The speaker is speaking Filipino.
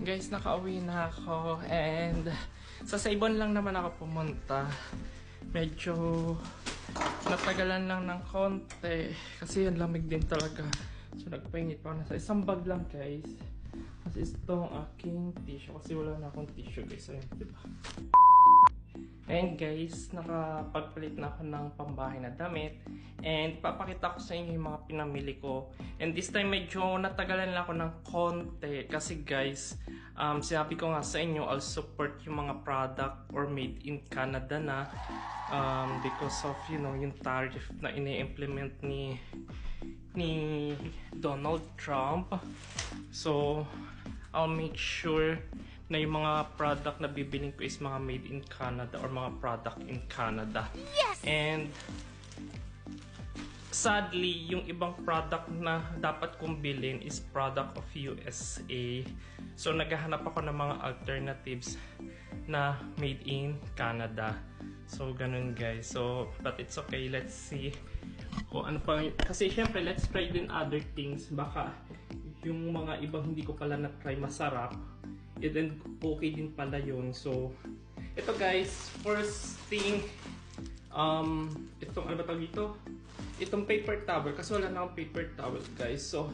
Guys, nakauwi na ako and sa Saibon lang naman ako pumunta. Medyo natagalan lang ng konti kasi ang lamig din talaga. So nagpainit pa ako na sa isang bag lang guys. Kasi itong aking tissue kasi wala na akong tissue guys. Ayun, diba? And guys, nakapagpalit na ako ng pambahay na damit. And papakita ko sa inyo yung mga pinamili ko. And this time medyo natagalan lang ako ng konti. Kasi guys, sinabi ko nga sa inyo, I'll support yung mga product or made in Canada na. Because of, you know, yung tariff na ini-implement ni Donald Trump. So, I'll make sure na yung mga product na bibiling ko is mga made in Canada or mga product in Canada. Yes! And sadly, yung ibang product na dapat kong bilhin is product of USA. So naghahanap ako ng mga alternatives na made in Canada. So ganun guys. So but it's okay. Let's see kung ano pa. Kasi syempre let's try din other things. Baka yung mga ibang hindi ko pala na-try masarap. And then okay din pala yun. So ito guys, first thing, itong ano ba tawag dito? Itong paper towel, kasi wala na akong paper towel guys. So